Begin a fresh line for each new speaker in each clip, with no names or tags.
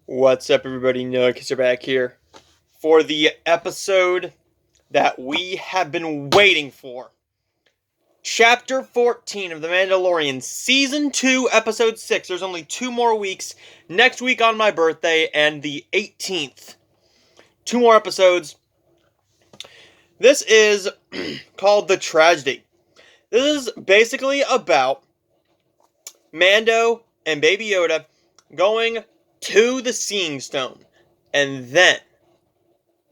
What's up, everybody? Noah Kisser back here for the episode that we have been waiting for. Chapter 14 of The Mandalorian, Season 2, Episode 6. There's only 2 more weeks. Next week on my birthday and the 18th. 2 more episodes. This is called The Tragedy. This is basically about Mando and Baby Yoda going to the Seeing Stone, and then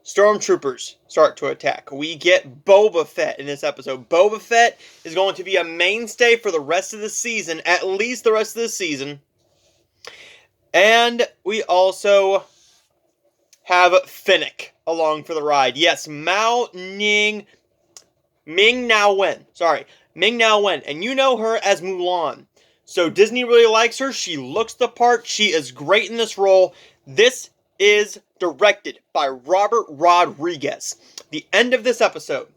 Stormtroopers start to attack. We get Boba Fett in this episode. Boba Fett is going to be a mainstay for the rest of the season, at least the rest of the season. And we also have Finnick along for the ride. Yes, Ming Na Wen. Ming Na Wen. And you know her as Mulan. So Disney really likes her. She looks the part. She is great in this role. This is directed by Robert Rodriguez. The end of this episode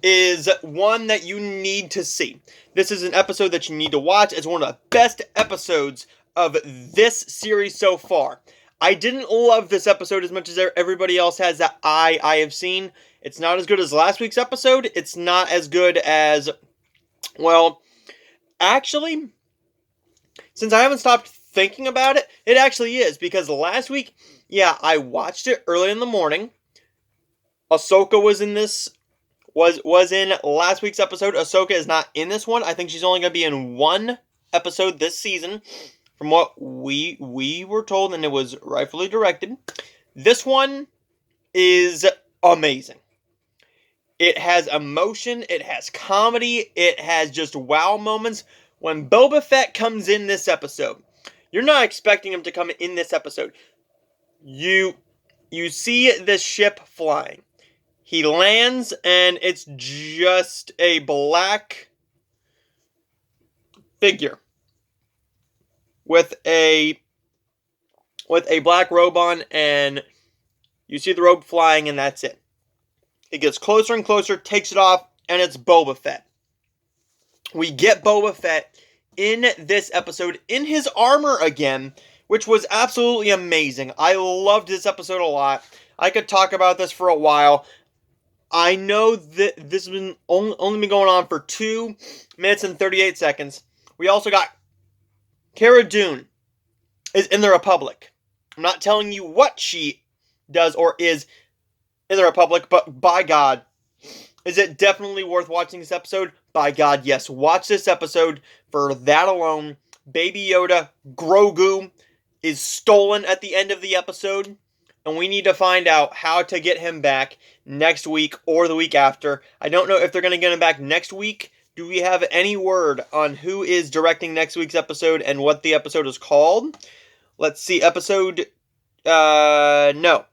is one that you need to see. This is an episode that you need to watch. It's one of the best episodes of this series so far. I didn't love this episode as much as everybody else has that I have seen. It's not as good as last week's episode. It's not as good as, well, actually, since I haven't stopped thinking about it, it actually is. Because last week, yeah, I watched it early in the morning. Ahsoka was in this, was in last week's episode. Ahsoka is not in this one. I think she's only going to be in one episode this season, from what we were told, and it was rightfully directed. This one is amazing. It has emotion, it has comedy, it has just wow moments. When Boba Fett comes in this episode, you're not expecting him to come in this episode. You see this ship flying. He lands, and it's just a black figure with a black robe on, and you see the robe flying, and that's it. It gets closer and closer, takes it off, and it's Boba Fett. We get Boba Fett in this episode in his armor again, which was absolutely amazing. I loved this episode a lot. I could talk about this for a while. I know that this has been only been going on for 2 minutes and 38 seconds. We also got Cara Dune is in the Republic. I'm not telling you what she does or is in the Republic, but by God, is it definitely worth watching this episode? By God, yes. Watch this episode for that alone. Baby Yoda, Grogu, is stolen at the end of the episode, and we need to find out how to get him back next week or the week after. I don't know if they're going to get him back next week. Do we have any word on who is directing next week's episode and what the episode is called? Let's see. Episode... no.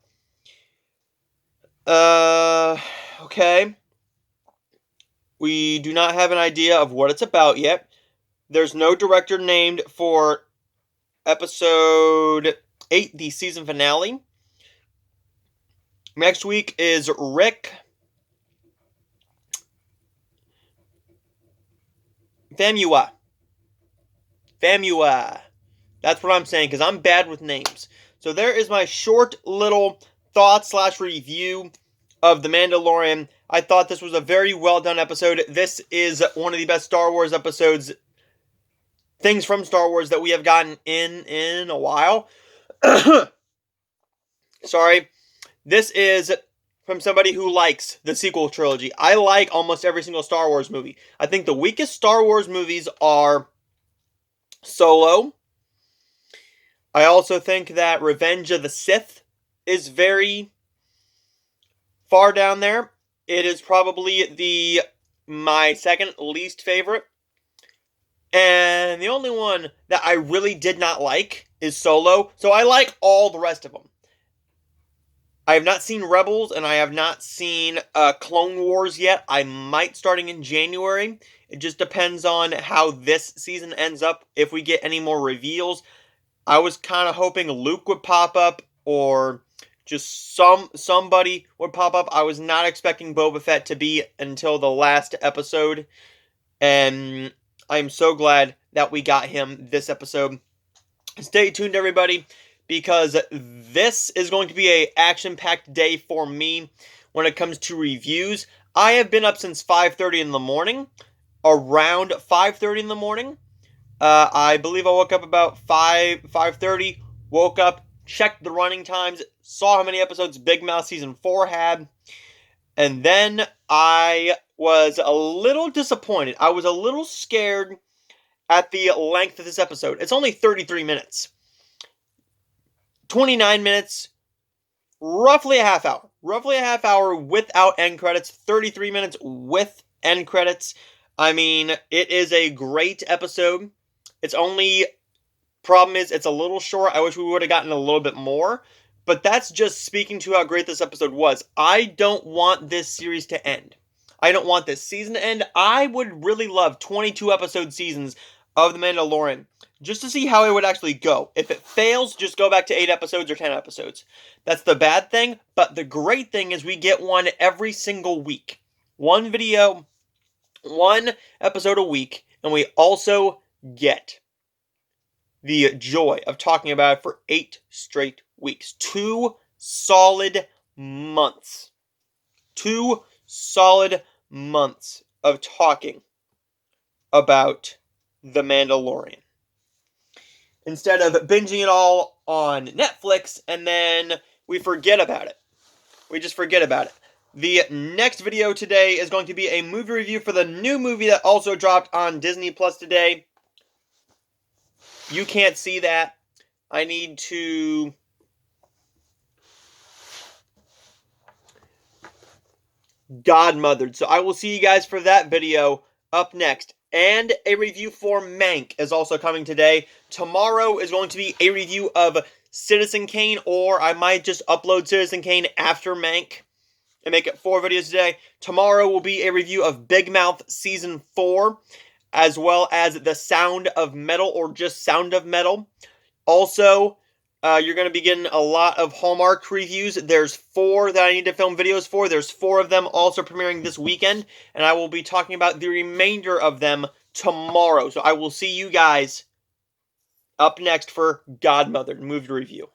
Okay. We do not have an idea of what it's about yet. There's no director named for episode 8, the season finale. Next week is Rick Famua. That's what I'm saying, because I'm bad with names. So there is my short little thought/review of The Mandalorian. I thought this was a very well done episode. This is one of the best Star Wars episodes, things from Star Wars that we have gotten in a while. Sorry. This is from somebody who likes the sequel trilogy. I like almost every single Star Wars movie. I think the weakest Star Wars movies are Solo. I also think that Revenge of the Sith is very far down there. It is probably my second least favorite. And the only one that I really did not like is Solo. So I like all the rest of them. I have not seen Rebels, and I have not seen Clone Wars yet. I might starting in January. It just depends on how this season ends up, if we get any more reveals. I was kind of hoping Luke would pop up, or just somebody would pop up. I was not expecting Boba Fett to be until the last episode, and I'm so glad that we got him this episode. Stay tuned, everybody. because this is going to be a action-packed day for me when it comes to reviews. I have been up since 5:30 in the morning, around 5:30 in the morning. I believe I woke up about 5:30, woke up, checked the running times, saw how many episodes Big Mouth Season 4 had, and then I was a little disappointed. I was a little scared at the length of this episode. It's only 33 minutes. 29 minutes, roughly a half hour. Roughly a half hour without end credits, 33 minutes with end credits. I mean, it is a great episode. Its only problem is it's a little short. I wish we would have gotten a little bit more. But that's just speaking to how great this episode was. I don't want this series to end. I don't want this season to end. I would really love 22 episode seasons of The Mandalorian, just to see how it would actually go. If it fails, just go back to 8 episodes or 10 episodes. That's the bad thing, but the great thing is we get one every single week. One video, one episode a week, and we also get the joy of talking about it for 8 straight weeks. 2 solid months. 2 solid months of talking about The Mandalorian. Instead of binging it all on Netflix and then we forget about it. We just forget about it. The next video today is going to be a movie review for the new movie that also dropped on Disney Plus today. You can't see that. I need to Godmothered. So I will see you guys for that video up next. And a review for Mank is also coming today. Tomorrow is going to be a review of Citizen Kane, or I might just upload Citizen Kane after Mank and make it 4 videos today. Tomorrow will be a review of Big Mouth Season 4, as well as The Sound of Metal, or just Sound of Metal. Also, you're going to be getting a lot of Hallmark reviews. There's 4 that I need to film videos for. There's 4 of them also premiering this weekend, and I will be talking about the remainder of them tomorrow. So I will see you guys up next for Godmother movie review.